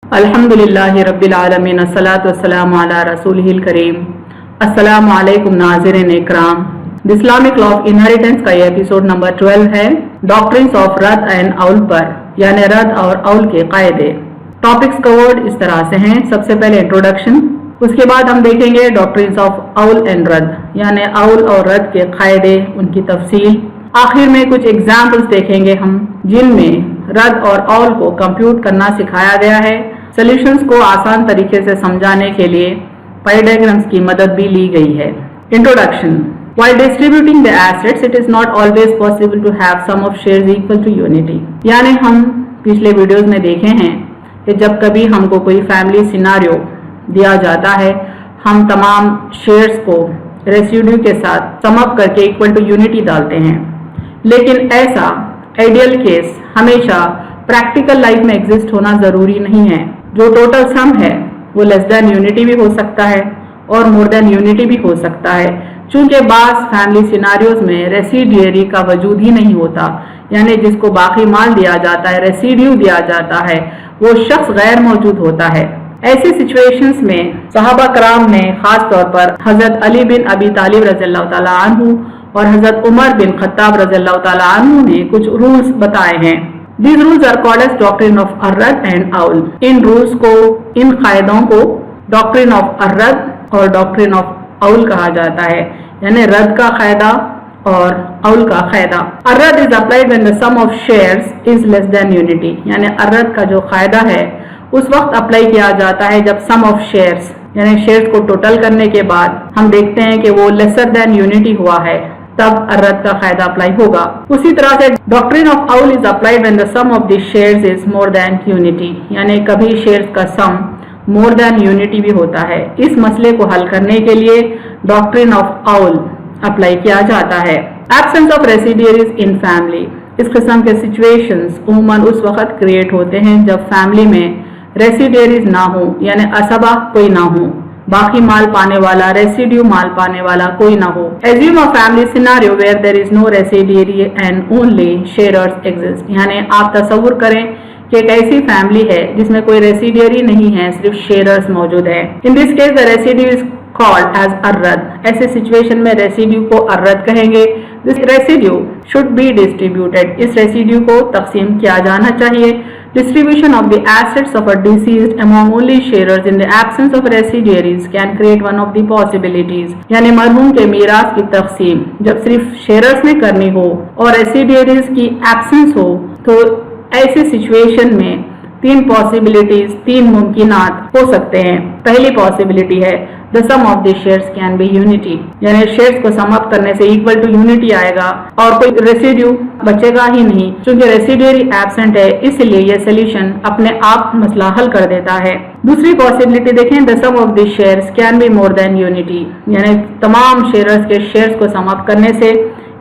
अल्हम्दुलिल्लाहि रब्बिल आलमीन अस्सलातु वस्सलामु अला रसूलिहिल करीम। अस्सलामु अलैकुम नाज़रीन इकराम। The Islamic law of inheritance का ये एपिसोड नंबर 12 है, डॉक्ट्रिन्स ऑफ रद एंड औल पर, यानी रद और औल के कायदे। टॉपिक्स कवर्ड इस तरह से हैं। सबसे पहले इंट्रोडक्शन, उसके बाद हम देखेंगे डॉक्ट्रिन्स ऑफ औल एंड रद, यानी औल और रद के कायदे, उनकी तफसील। आखिर में कुछ एग्जाम्पल्स देखेंगे हम जिनमें रद और औल को कंप्यूट करना सिखाया गया है। सॉल्यूशंस को आसान तरीके से समझाने के लिए पाई डायग्राम्स की मदद भी ली गई है। Introduction, while distributing the assets it is not always possible to have sum of shares equal to unity। यानी हम पिछले वीडियोस में देखे हैं कि जब कभी हमको कोई फैमिली सिनारियो दिया जाता है, हम तमाम शेयर्स को रेसिड्यू के साथ सम अप करके इक्वल टू यूनिटी डालते हैं, लेकिन ऐसा आइडियल केस हमेशा प्रैक्टिकल लाइफ में एग्जिस्ट होना जरूरी नहीं है। जो टोटल सम है वो लेस देन यूनिटी भी हो सकता है और मोर देन यूनिटी भी हो सकता है। चूंकि बास फैमिली सिनारियोज में रेसिडियरी का वजूद ही नहीं होता, यानी जिसको बाकी माल दिया जाता है, रेसिड्यू दिया जाता है, वो शख्स गैर मौजूद होता है। ऐसी सिचुएशंस में सहाबा कराम ने खास तौर पर हजरत अली बिन अबी तालिब रज़ियल्लाहु ताला अन्हु और हजरत उमर बिन खत्ताब रज़ियल्लाहु ताला अन्हु ने कुछ रूल्स बताए हैं। These rules are called as doctrine of अर्रद and all. In rules को, इन कायदों को डॉक्ट्रिन ऑफ अर्रद और डॉक्ट्रिन ऑफ औल कहा जाता है, यानी रद का कायदा और औल का कायदा। अर्रद is applied when the sum of shares is less than unity, यानी अर्रद का जो कायदा है उस वक्त अप्लाई किया जाता है जब सम ऑफ शेयर्स, यानी शेयर्स को टोटल करने के बाद हम देखते हैं कि वो लेसर देन यूनिटी हुआ है, तब अर्रद का कायदा अप्लाई होगा। उसी तरह से डॉक्ट्रिन ऑफ औल is applied when the sum of the shares is more than unity, यानी कभी शेयर्स का सम मोर देन यूनिटी भी होता है। इस मसले को हल करने के लिए डॉक्ट्रिन ऑफ औल अप्लाई किया जाता है। एब्सेंस ऑफ रेसिडियरीज इन फैमिली, इस किस्म के सिचुएशंस उमूमन उस वक्त क्रिएट होते हैं जब फैमिली में रेसिडियरीज ना हो, यानी असबा कोई ना हो, बाकी माल पाने वाला, रेसिड्यू माल पाने वाला कोई ना हो। Assume a family scenario where there is no residuary and only shares exist, यानी आप तसव्वुर करें कि एक ऐसी फैमिली है जिसमें कोई रेसिडियरी नहीं है, सिर्फ शेयर्स मौजूद है। In this case the residue is called as अर्रद। ऐसे सिचुएशन में रेसिड्यू को अर्रद कहेंगे। This residue should be distributed, इस रेसिड्यू को तकसीम किया जाना चाहिए। Distribution of the assets of a deceased among only sharers in the absence of residuaries can create one of the possibilities, यानी मरहूम के मीरास की तकसीम जब सिर्फ शेयर्स में करनी हो और रेसिडुअरीज की एब्सेंस हो, तो ऐसी सिचुएशन में तीन पॉसिबिलिटीज, तीन मुमकिनात हो सकते हैं। पहली पॉसिबिलिटी है the sum of the shares can be unity, यानी शेयर्स को सम अप करने से इक्वल टू यूनिटी आएगा और कोई रेसिड्यू बचेगा ही नहीं। क्योंकि रेसिड्यूरी एब्सेंट है, इसलिए यह सोल्यूशन अपने आप मसला हल कर देता है। दूसरी पॉसिबिलिटी देखें, the sum of the shares can be more than unity, यानी तमाम शेयर्स के शेयर्स को सम अप करने से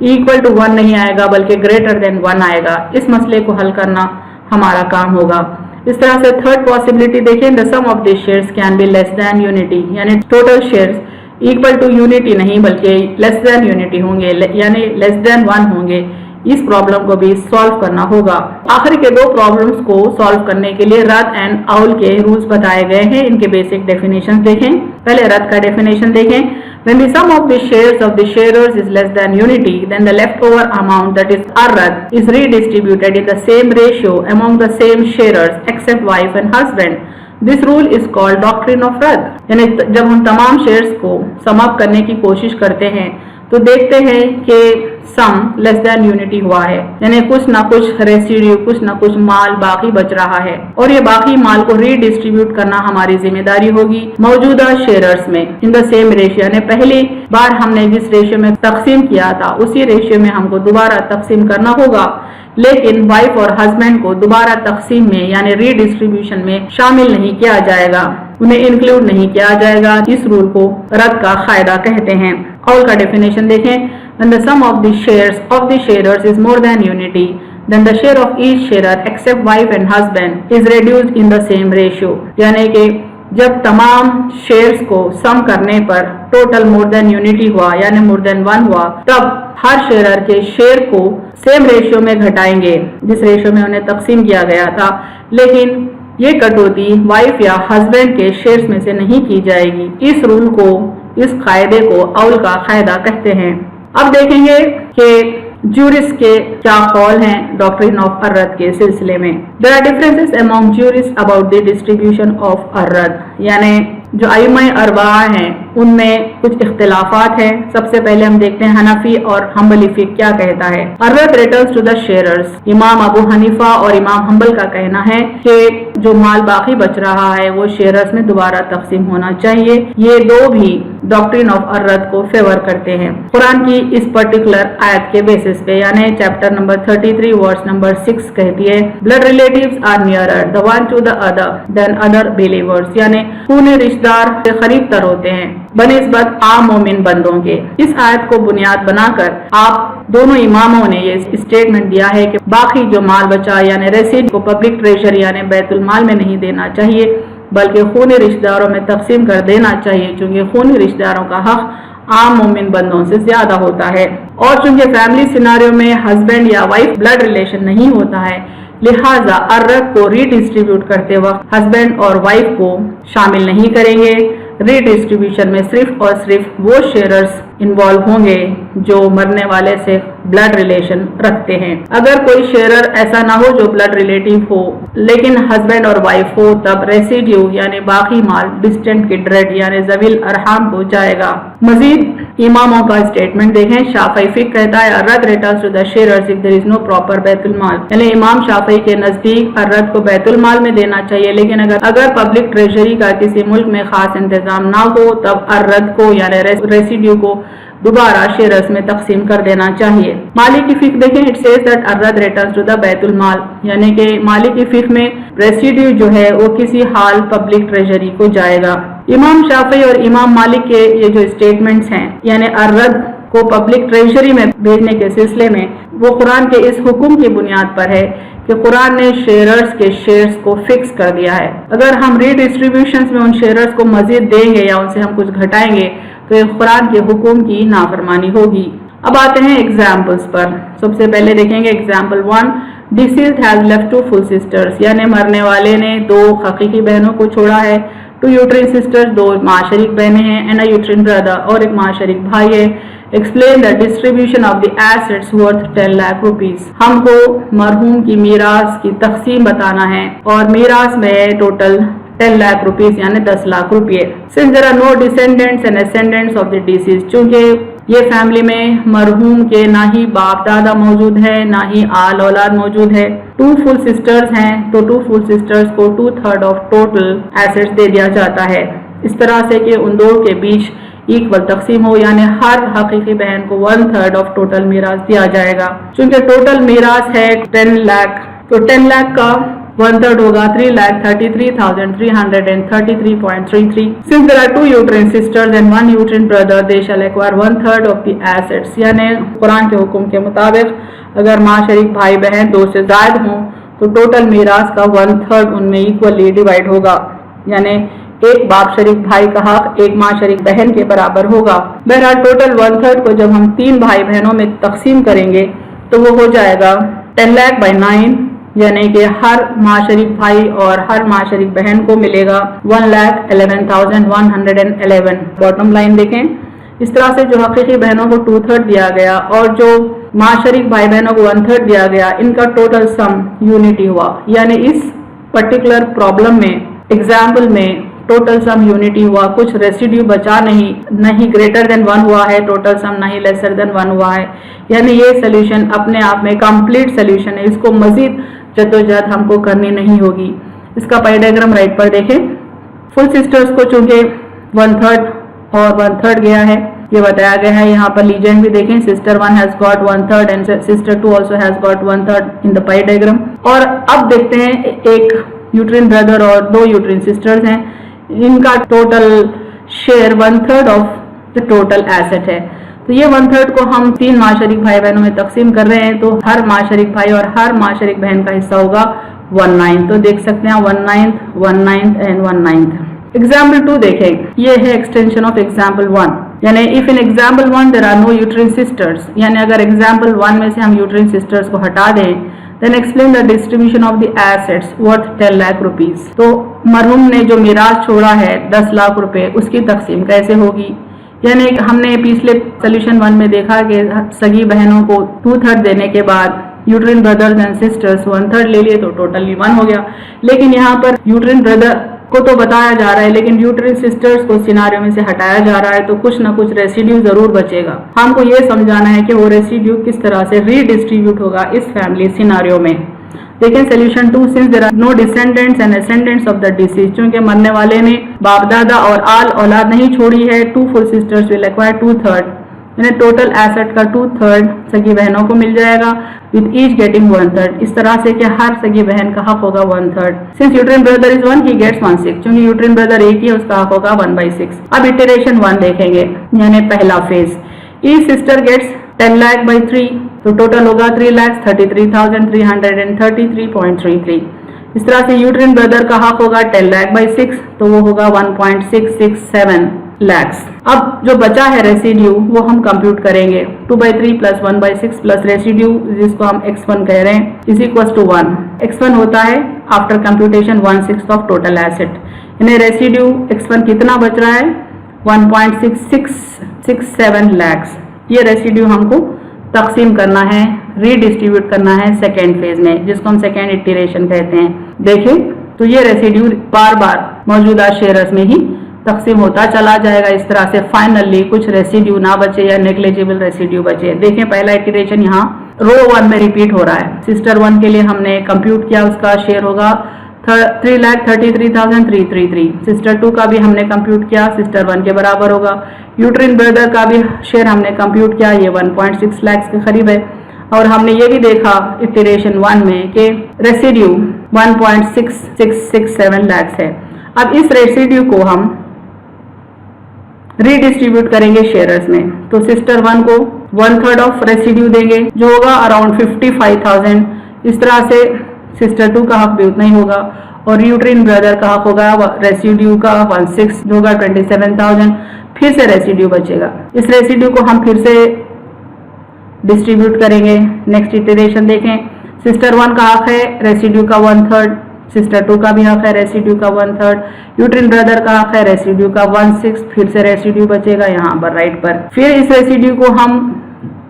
इक्वल टू 1 नहीं आएगा बल्कि ग्रेटर देन 1 आएगा। इस मसले को हल करना हमारा काम होगा। इस तरह से थर्ड पॉसिबिलिटी देखें, the sum of the shares can be less than unity, यानी total shares equal to unity नहीं बल्कि लेस देन यूनिटी होंगे, यानी लेस देन 1 होंगे। इस प्रॉब्लम को भी सॉल्व करना होगा। आखिर के दो प्रॉब्लम्स को सॉल्व करने के लिए रद एंड औल के रूल्स बताए गए हैं। इनके बेसिक डेफिनेशन देखें। पहले रद का डेफिनेशन देखें। When the sum of the shares of the sharers is less than unity, then the leftover amount, that is arrad, is redistributed in the same ratio among the same sharers except wife and husband. This rule is called doctrine of rad। यानी जब हम तमाम shares को sum up करने की कोशिश करते हैं तो देखते हैं कि सम लेस देन यूनिटी हुआ है, यानी कुछ ना कुछ रेसिड्यू, कुछ ना कुछ माल बाकी बच रहा है और ये बाकी माल को रीडिस्ट्रीब्यूट करना हमारी जिम्मेदारी होगी मौजूदा शेयर्स में इन द सेम रेशियो, यानी पहली बार हमने जिस रेशियो में तकसीम किया था उसी रेशियो में हमको दोबारा तकसीम करना होगा, लेकिन वाइफ और हस्बैंड को दोबारा तकसीम में यानी रीडिस्ट्रीब्यूशन में शामिल नहीं किया जाएगा, उन्हें इंक्लूड नहीं किया जाएगा। इस रूल को रद का कायदा कहते हैं। औल का डेफिनेशन देखें। When the sum of the shares of the sharers is more than unity, then the share of each sharer except wife and husband is reduced in the same ratio, यानी कि जब तमाम शेयर्स को सम करने पर total मोर than unity हुआ यानी more than 1 हुआ, तब हर शेयर के शेयर को सेम रेशियो में घटाएंगे जिस रेशियो में उन्हें तकसीम किया गया था, लेकिन ये कटौती वाइफ या हस्बैंड के शेयर्स में से नहीं की जाएगी। इस रूल को, इस कायदे को अउल का कायदा कहते हैं। अब देखेंगे कि ज्यूरिस्ट के क्या कॉल हैं डॉक्ट्रिन ऑफ अर्रत के सिलसिले में। There are differences among jurist about the distribution of अर्रत, यानी जो आइम्मा अरबा हैं उनमें कुछ इख्तिलाफात हैं। सबसे पहले हम देखते हैं हनफी और हम्बली फिक क्या कहता है। अर्रत रिटर्न्स टू द शेयरर्स। इमाम अबू हनीफा और इमाम हम्बल का कहना है कि जो माल बाकी बच रहा है वो शेयरर्स में दोबारा तकसीम होना चाहिए। ये दो भी डॉक्ट्रिन ऑफ अर्रत को फेवर करते हैं कुरान की इस पर्टिकुलर आयत के बेसिस पे, यानी चैप्टर नंबर 33 वर्स नंबर 6 कहती है, blood relatives are nearer the one to the other than other believers, यानी खूनी रिश्तेदार से करीब तर होते हैं बनिस्बत आम मोमिन बंदों के। इस आयत को बुनियाद बनाकर आप दोनों इमामों ने ये स्टेटमेंट दिया है कि बाकी जो माल बचा यानी रेसिड को पब्लिक ट्रेजरी यानी बैतुल माल में नहीं देना चाहिए बल्कि खूनी रिश्तेदारों में तकसीम कर देना चाहिए, क्योंकि खूनी रिश्तेदारों का हक आम मोमिन बंदों से ज्यादा होता है। और चूंकि फैमिली सिनारियो में हस्बैंड या वाइफ ब्लड रिलेशन नहीं होता है, लिहाजा अर्रत को रीडिस्ट्रीब्यूट करते वक्त हस्बैंड और वाइफ को शामिल नहीं करेंगे। रीडिस्ट्रीब्यूशन में सिर्फ और सिर्फ वो शेयरर्स इन्वॉल्व होंगे जो मरने वाले से ब्लड रिलेशन रखते हैं। अगर कोई शेयरर ऐसा ना हो जो ब्लड रिलेटिव हो लेकिन हस्बैंड और वाइफ हो, तब रेसिड्यू यानी बाकी माल डिस्टेंट किड्रेड यानी जवील अरहाम को जाएगा। मजीद इमामों का स्टेटमेंट देखें। शाफई फिक कहता है अर्रत returns to the sharers if there is no proper बैतुल माल, यानी इमाम शाफई के नजदीक अर्रत को बैतुल माल में देना चाहिए, लेकिन अगर पब्लिक ट्रेजरी का किसी मुल्क में खास इंतजाम ना हो तब अर्रत को यानी रेसिड्यू को दोबारा शेयर्स में तकसीम कर देना चाहिए। माली की फिक देखें। इट सेज दैट अर्रत रिटर्न्स टू द बैतुल माल, यानी कि माली की फिक में रेसिड्यू जो है वो किसी हाल पब्लिक ट्रेजरी को जाएगा। इमाम शाफी और इमाम मालिक के ये जो स्टेटमेंट्स हैं यानी अर्रत को पब्लिक ट्रेजरी में भेजने के सिलसिले में, वो कुरान के इस हुक्म की बुनियाद पर है कि कुरान ने शेयरर्स के शेयर्स को फिक्स कर दिया है। अगर हम रीडिस्ट्रीब्यूशन में उन शेयरर्स को मजीद देंगे या उनसे हम कुछ घटाएंगे तो कुरान के हुक्म की नाफरमानी होगी। अब आते हैं एग्जाम्पल्स पर। सबसे पहले देखेंगे example 1, deceased has left 2 full sisters, यानी मरने वाले ने 2 हकीकी बहनों को छोड़ा है। 2 यूट्रिन सिस्टर्स, 2 माशरिक बहनें हैं, एंड अ यूट्रिन ब्रदर, और एक माशरिक भाई है। Explain the distribution of the assets worth 10 lakh rupees. हमको मरहूम की मीरास की तकसीम बताना है और मीरास में टोटल 10 लाख रुपीज यानी 10 लाख रुपये। Since there are no descendants and ascendants of the deceased, चूंकि ये फैमिली में मरहूम के ना ही बाप दादा मौजूद है ना ही आल औलाद मौजूद है। 2 फुल सिस्टर्स हैं तो 2 फुल सिस्टर्स को 2/3 ऑफ टोटल एसेट्स दे दिया जाता है, इस तरह से कि उन दो के बीच इक्वल तकसीम हो, यानी हर हकीकी बहन को 1/3 ऑफ टोटल मीरास दिया जाएगा। चूंकि टोटल मीरास है 10 लाख, तो 10 लाख का 1/3 होगा 3,33,333.33। Since there are 2 uterine sisters and 1 uterine brother, they shall acquire 1/3 of the assets। यानी कुरान के हुक्म के मुताबिक अगर माशरिक भाई बहन 2 से ज्यादा हों तो टोटल मीरास का 1/3 उनमें इक्वली डिवाइड होगा, यानी एक बाप शरीक भाई का हक एक माँ शरीक बहन के बराबर होगा। बहरहाल टोटल 1/3 को जब हम 3 भाई बहनों में तकसीम करेंगे तो वो हो जाएगा 10 लाख बाई 9, यानी कि हर माँ शरीक भाई और हर माँ शरीक बहन को मिलेगा 1,11,111। बॉटम लाइन देखें। इस तरह से जो हकीकी बहनों को 2/3 दिया गया और जो माँ शरीक भाई बहनों को 1/3 दिया गया, इनका टोटल सम यूनिटी हुआ, यानी इस पर्टिकुलर प्रॉब्लम में एग्जाम्पल में टोटल सम यूनिटी हुआ, कुछ रेसिड्यू बचा नहीं ग्रेटर देन 1 हुआ है टोटल सम, नहीं लेसर देन 1 हुआ है, यानी ये सोल्यूशन अपने आप में कंप्लीट सोल्यूशन है। इसको मजीद जद्दोजहद हमको करनी नहीं होगी। इसका पाई डायग्राम राइट पर देखें। फुल सिस्टर्स को चूंकि 1/3 और 1/3 गया है, ये बताया गया है। यहाँ पर लीजेंड भी देखें, sister 1 has got 1/3 and sister 2 also has got 1/3 in the pi diagram. और अब देखते हैं एक यूट्रिन ब्रदर और 2 यूट्रिन सिस्टर्स हैं, इनका total share 1/3 of the total asset है। तो ये 1/3 को हम 3 माशरिक भाई बहनों में तकसीम कर रहे हैं, तो हर माशरिक भाई और हर माशरिक बहन का हिस्सा होगा 1/9। तो देख सकते हैं 1/9, 1/9 एंड 1/9। एग्जाम्पल 2 देखें, ये है एक्सटेंशन ऑफ एग्जाम्पल 1, यानी if in example 1 there are no uterine sisters, यानी अगर एग्जाम्पल 1 में से हम यूट्रिन सिस्टर्स को हटा दें then explain the distribution of the assets worth 10 lakh rupees. तो मरहूम ने जो मिराज छोड़ा है 10 लाख रुपए, उसकी तकसीम कैसे होगी। यानी हमने पिछले सोल्यूशन 1 में देखा कि सगी बहनों को 2/3 देने के बाद यूट्रिन ब्रदर्स एंड सिस्टर्स 1/3 ले लिए तो टोटली 1 हो गया। लेकिन यहाँ पर यूट्रिन ब्रदर को तो बताया जा रहा है, लेकिन यूट्रिन सिस्टर्स को सिनारियो में से हटाया जा रहा है, तो कुछ ना कुछ रेसिड्यू जरूर बचेगा। हमको ये समझाना है कि वो रेसिड्यू किस तरह से रीडिस्ट्रीब्यूट होगा इस फैमिली सिनारियो में। देखें solution 2, since there are no descendants and ascendants of the deceased, चूंकि मरने वाले ने बाप दादा और आल औलाद नहीं छोड़ी है, 2 फुल सिस्टर्स विल एक्वायर 2/3, यानी टोटल एसेट का 2/3 सगी बहनों को मिल जाएगा, विद ईच गेटिंग 1/3। इस तरह से कि हर सगी बहन का हक होगा 1/3। Since uterine brother is 1, he gets 1/6, क्योंकि यूट्रिन ब्रदर एक ही है, उसका हक होगा 1/6। अब इटरेशन 1 देखेंगे, यानी पहला phase. Each sister gets 10 lakh by 3, तो टोटल होगा 3,33,333.33। इस तरह से यूट्रिन ब्रदर का हक होगा 10 लाख बाई 6, तो वो होगा 1.667 लैक्स। अब जो बचा है रेसिड्यू वो हम कंप्यूट करेंगे। 2/3 प्लस 1/6 प्लस रेसिड्यू जिसको हम x1 कह रहे हैं इज इक्वल टू 1। x1 होता है after computation 1/6 of total asset, यानी रेसिड्यू x1 कितना बच रहा है 1.6667 लैक्स। ये रेसिड्यू हमको तकसीम करना है, रीडिस्ट्रीब्यूट करना है सेकेंड फेज में, जिसको हम सेकेंड इटरेशन कहते हैं। देखिए तो ये रेसिड्यू बार बार मौजूदा शेयर्स में ही तकसीम होता चला जाएगा, इस तरह से फाइनली कुछ रेसिड्यू ना बचे या नेग्लिजिबल रेसिड्यू बचे। देखें पहला इटरेशन यहाँ रो 1 में रिपीट हो रहा है। सिस्टर 1 के लिए हमने कंप्यूट किया, उसका शेयर होगा 3,33,333। सिस्टर 2 का भी हमने कंप्यूट किया, सिस्टर 1 के बराबर होगा। यूट्रिन ब्रदर का भी शेयर हमने कंप्यूट किया, ये 1.6 लाख के करीब है। और हमने ये भी देखा इटरेशन 1 में कि रेसिड्यू 1.6667 लाख है। अब इस रेसिड्यू को हम रीडिस्ट्रीब्यूट करेंगे शेयर्स में, तो सिस्टर 1 को 1/3 ऑफ रेसिड्यू देंगे जो होगा अराउंड 55,000। इस तरह से सिस्टर 2 का हक भी उतना ही होगा, और यूट्रिन ब्रदर का हक होगा रेसिड्यू का 1/6 जो होगा 27,000। फिर से रेसिड्यू बचेगा, इस रेसिड्यू को हम फिर से डिस्ट्रीब्यूट करेंगे। नेक्स्ट इटरेशन देखें, सिस्टर 1 का हक है रेसिड्यू का 1/3, सिस्टर 2 का भी हक है रेसिड्यू का 1/3, यूट्रिन ब्रदर का हक है रेसिड्यू का 1/6, फिर से रेसिड्यू बचेगा यहाँ पर राइट पर। फिर इस रेसिड्यू को हम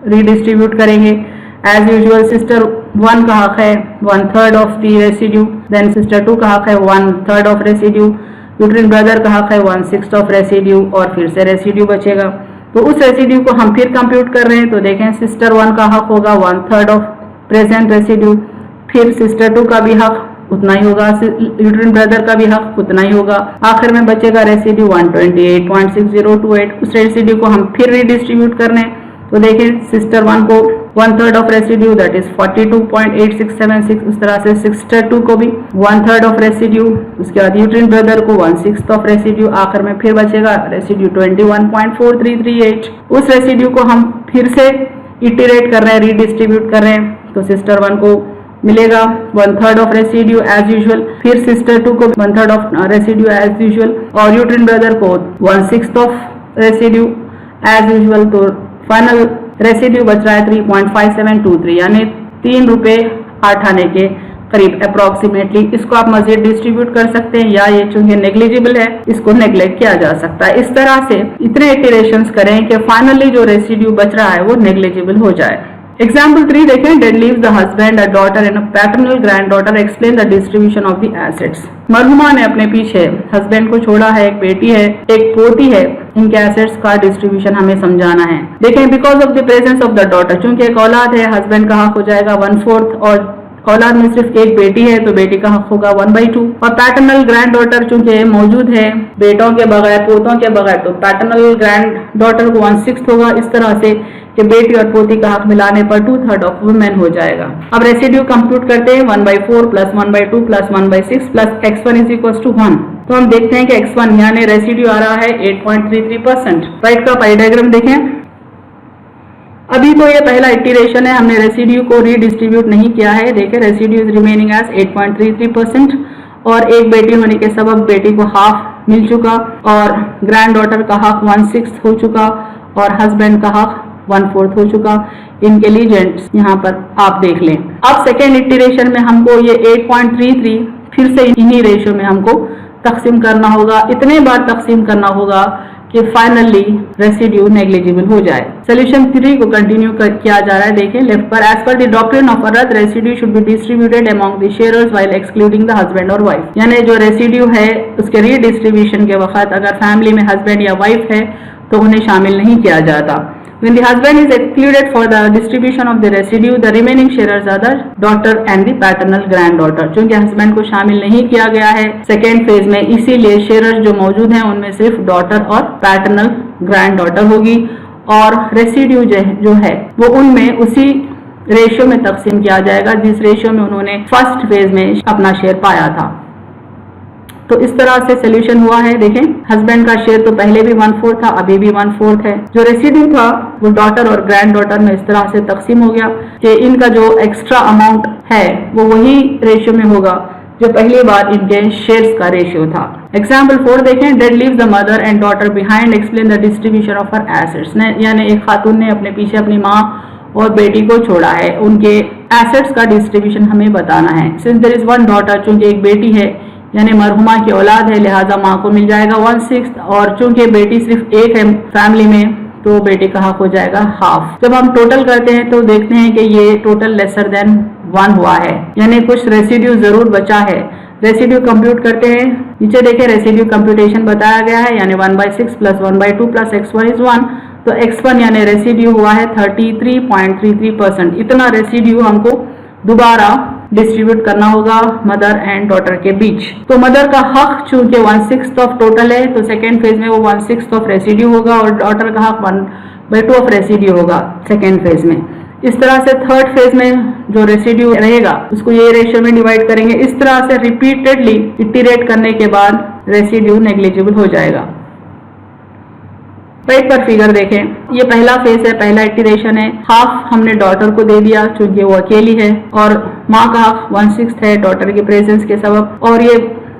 रीडिस्ट्रीब्यूट करेंगे एज यूजुअल। सिस्टर 1 का हक है 1/3 of the residue, then sister 2 का हक है 1/3 ऑफ रेसिड्यू, यूट्रिन ब्रदर का हक है 1/6 ऑफ रेसिड्यू, और फिर से रेसिड्यू बचेगा। तो उस रेसिड्यू को हम फिर कंप्यूट कर रहे हैं, तो देखें सिस्टर 1 का हक होगा 1/3 ऑफ प्रेजेंट रेसिड्यू, फिर सिस्टर 2 का भी हक उतना ही होगा, यूट्रिन ब्रदर का भी हक उतना ही होगा। आखिर में बचेगा रेसिड्यू 128.6028। उस रेसिड्यू को हम फिर रीडिस्ट्रीब्यूट कर रहे हैं, तो देखें सिस्टर 1 को 1/3 ऑफ रेसिड्यू दैट इज 42.8676। उस तरह से सिस्टर 2 को भी 1/3 ऑफ रेसिड्यू, उसके बाद यूट्रिन ब्रदर को 1/6 ऑफ रेसिड्यू, आखिर में फिर बचेगा रेसिड्यू 21.4338। उस रेसिड्यू को हम फिर से इटरेट कर रहे हैं, रीडिस्ट्रीब्यूट कर रहे हैं, तो सिस्टर 1 को मिलेगा 1/3 ऑफ रेसिड्यू एज यूजुअल, फिर सिस्टर 2 को 1/3 ऑफ रेसिड्यू एज यूजुअल, और यूट्रिन ब्रदर को 1/6 ऑफ रेसिड्यू एज यूजुअल। तो फाइनल रेसिड्यू बच रहा है 3.5723, यानी 3 रुपए 8 आने के करीब अप्रोक्सीमेटली। इसको आप मजीद डिस्ट्रीब्यूट कर सकते हैं, या ये चूंकि नेग्लिजिबल है इसको नेग्लेक्ट किया जा सकता है। इस तरह से इतने इटरेशंस करें कि फाइनली जो रेसिड्यू बच रहा है वो नेग्लिजिबल हो जाए। एग्जाम्पल 3 देखें, dead leaves the husband, a daughter and a paternal granddaughter, explain the distribution of the assets. मरहुमा ने अपने पीछे हस्बैंड को छोड़ा है, एक बेटी है, एक पोती है, इनके एसेट्स का डिस्ट्रीब्यूशन हमें समझाना है। देखें because of the presence of the daughter, चूंकि एक औलाद है, हस्बैंड का हक हो जाएगा 1/4, और औलाद में सिर्फ एक बेटी है तो बेटी का हक होगा 1/2। और पैटर्नल ग्रैंड डॉटर चूंकि मौजूद है बेटों के बगैर, पोतों के बगैर, तो पैटर्नल ग्रैंड डॉटर को 1/6 होगा। इस तरह से कि बेटी और पोती का हक मिलाने पर 2/3 ऑफ वुमेन हो जाएगा। अब रेसिड्यू कंप्यूट करते हैं, 1/4 plus 1/2 plus 1/6 plus x1 is equal to 1। तो हम देखते हैं कि x1 यानी रेसिड्यू आ रहा है 8.33%। राइट का पाई डायग्राम देखें। अभी तो ये पहला इटरेशन है, हमने रेसिड्यू को रीडिस्ट्रीब्यूट नहीं किया है। देखें रेसिड्यू इज रिमेनिंग एज 8.33%, और एक बेटी होने के सबब बेटी को हाफ मिल चुका, और ग्रैंड डॉटर का हक 1/6 हो चुका, और हस्बैंड का हक 1/4 हो चुका। इंटेलिजेंट्स यहाँ पर आप देख लें। अब सेकेंड इटरेशन में हमको ये 8.33 फिर से इन्हीं रेशियो में हमको तकसीम करना होगा। इतने बार तकसीम करना होगा कि फाइनली रेसिड्यू नेग्लिजिबल हो जाए। सोल्यूशन 3 को कंटिन्यू किया जा रहा है। देखें लेफ्ट पर, as per the doctrine of earth residue should be distributed among the sharers while excluding the husband और वाइफ। यानी जो रेसिड्यू है उसके रीडिस्ट्रीब्यूशन के वक्त अगर फैमिली में हस्बैंड या वाइफ है तो उन्हें शामिल नहीं किया जाता। When the husband is excluded for the distribution of the residue, the remaining sharers are the daughter and the paternal granddaughter। चूंकि हस्बैंड को शामिल नहीं किया गया है सेकेंड फेज में, इसीलिए शेयरर्स जो मौजूद हैं उनमें सिर्फ डॉटर और पैटर्नल ग्रैंड डॉटर होगी और रेसिड्यू जो है वो उनमें उसी रेशियो में तकसीम किया जाएगा जिस रेशियो में उन्होंने फर्स्ट फेज में अपना शेयर पाया था। तो इस तरह से सोल्यूशन हुआ है। देखें हस्बैंड का शेयर तो पहले भी 1/4 था, अभी भी 1/4 है। जो रेसिड्यू था वो डॉटर और ग्रैंड डॉटर में इस तरह से तकसीम हो गया कि इनका जो एक्स्ट्रा अमाउंट है वो वही रेशियो में होगा जो पहली बार इनके शेयर्स का रेशियो था। एग्जाम्पल 4 देखें, dead leaves the mother and daughter behind, explain the distribution of her assets. यानी एक खातून ने अपने पीछे अपनी माँ और बेटी को छोड़ा है, उनके एसेट्स का डिस्ट्रीब्यूशन हमें बताना है। Since there is one daughter, चूंकि एक बेटी है यानी मरहुमा की औलाद है, लिहाजा माँ को मिल जाएगा 1/6 और चूंकि बेटी सिर्फ एक है फैमिली में तो बेटे का हक हो जाएगा हाफ। जब हम टोटल करते हैं तो देखते हैं कि ये टोटल लेसर देन 1 हुआ है, यानी कुछ रेसिड्यू जरूर बचा है। रेसिड्यू कंप्यूट करते हैं, नीचे देखें रेसिड्यू कंप्यूटेशन बताया गया है, यानी 1/6 + 1/2 + x1 = 1। तो x1 यानी रेसिड्यू हुआ है 33.33%। इतना रेसिड्यू हमको दोबारा डिस्ट्रीब्यूट करना होगा मदर एंड डॉटर के बीच। तो मदर का हक चूंकि 1/6 ऑफ टोटल है तो सेकेंड फेज में वो 1/6 ऑफ रेसिड्यू होगा और डॉटर का हक 1/2 ऑफ रेसिड्यू होगा सेकेंड फेज में। इस तरह से थर्ड फेज में जो रेसिड्यू रहेगा उसको ये रेशियो में डिवाइड करेंगे। इस तरह से रिपीटेडली इटरेट करने के बाद रेसिड्यू नेग्लिजिबल हो जाएगा। राइट पर फिगर देखें, ये पहला फेज है, पहला इटरेशन है। हाफ हमने डॉटर को दे दिया चूंकि वो अकेली है और माँ का हक 1/6 है डॉटर के प्रेजेंस के सबब, और ये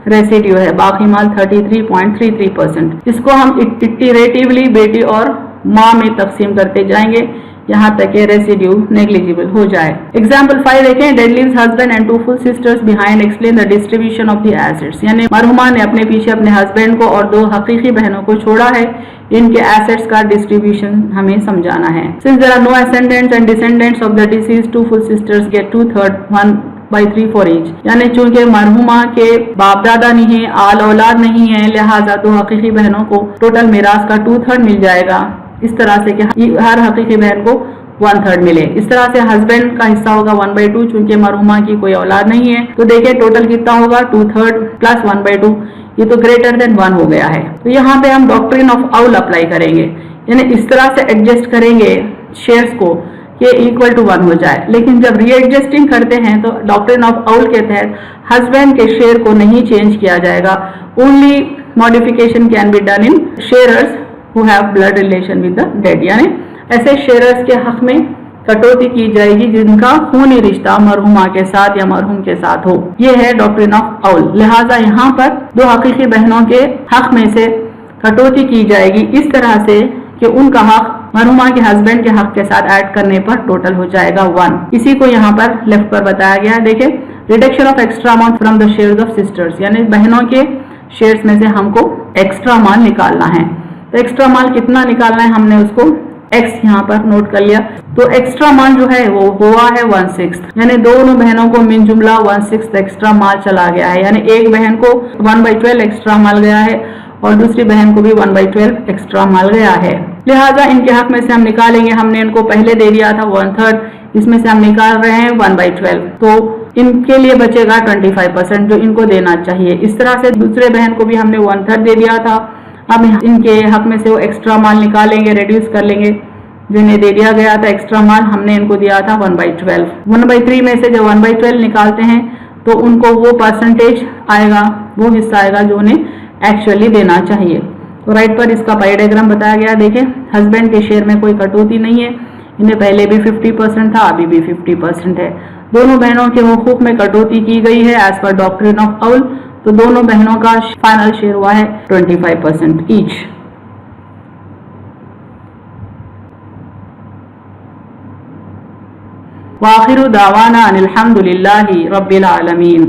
रेसिड्यू है बाकी माल 33.33%। इसको हम इटरेटिवली बेटी और माँ में तकसीम करते जाएंगे यहाँ तक के रेसिड्यू नेग्लिजिबल हो जाए। एग्जाम्पल 5 देखें, dead leaves husband and 2 full sisters behind, explain the distribution of the assets. यानी मरहुमा ने अपने पीछे अपने हस्बैंड को और 2 हकीकी बहनों को छोड़ा है, इनके एसेट्स का डिस्ट्रीब्यूशन हमें समझाना है। Since there are no ascendants and descendants of the deceased, 2 full sisters get 2/3 1/3 for each. यानी चूंकि मरहुमा के बाप दादा नहीं है, आल औलाद नहीं है, लिहाजा 2 हकीकी बहनों को टोटल मिरास का 2/3 मिल जाएगा। इस तरह से कि हर हकीकी बहन को 1/3 मिले। इस तरह से हस्बैंड का हिस्सा होगा 1/2 चूंकि मरहुमा की कोई औलाद नहीं है। तो देखिए टोटल कितना होगा 2/3 + 1/2, ये तो ग्रेटर देन 1 हो गया है। तो यहाँ पे हम डॉक्ट्रिन ऑफ आउल अप्लाई करेंगे, यानी इस तरह से एडजस्ट करेंगे शेयर्स को कि इक्वल टू 1 हो जाए। लेकिन जब रीएडजस्टिंग करते हैं तो डॉक्ट्रिन ऑफ आउल के तहत हस्बैंड के शेयर को नहीं चेंज किया जाएगा, only modification can be done in sharers who have blood relation with the dead। यानी ऐसे शेयरर्स के हक में कटौती की जाएगी जिनका खूनी रिश्ता मरहुमा के साथ या मरहूम के साथ हो। ये है डॉक्ट्रिन ऑफ आउल। लिहाजा यहाँ पर 2 हकीकी बहनों के हक में से कटौती की जाएगी इस तरह से कि उनका हक मरहुमा के हस्बैंड के हक के साथ ऐड करने पर टोटल हो जाएगा 1। इसी को यहाँ पर लेफ्ट पर बताया गया है। देखिए reduction of extra amount from the shares of sisters, यानी बहनों के शेयर्स में से हमको एक्स्ट्रा माल निकालना है। तो एक्स्ट्रा माल कितना निकालना है, हमने उसको x यहाँ पर नोट कर लिया। तो एक्स्ट्रा माल जो है वो हुआ है 1/6, यानी दोनों बहनों को मिन जुमला 1/6 एक्स्ट्रा माल चला गया है। यानी एक बहन को 1/12 एक्स्ट्रा माल गया है और दूसरी बहन को भी 1/12 एक्स्ट्रा माल गया है। लिहाजा इनके हक में से हम निकालेंगे, हमने इनको पहले दे दिया था 1/3, इसमें से हम निकाल रहे हैं 1/12, तो इनके लिए बचेगा 25% जो इनको देना चाहिए। इस तरह से दूसरे बहन को भी हमने 1/3 दे दिया था, अब इनके हक में से वो एक्स्ट्रा माल निकालेंगे, रिड्यूस कर लेंगे। जो इन्हें दे दिया गया था एक्स्ट्रा माल हमने इनको दिया था 1/12। 1/3 में से जब 1/12 निकालते हैं तो उनको वो परसेंटेज आएगा, वो हिस्सा आएगा जो उन्हें एक्चुअली देना चाहिए। तो राइट पर इसका पाई डायग्राम बताया गया। देखें हस्बैंड के शेयर में कोई कटौती नहीं है, इन्हें पहले भी 50% था, अभी भी 50% है। दोनों बहनों के हुकूक में कटौती की गई है as per doctrine of owl. तो दोनों बहनों का फाइनल शेयर हुआ है 25% ईच। वाखिरु दावाना अनिल हम्दुलिल्लाहि रब्बिल आलमीन।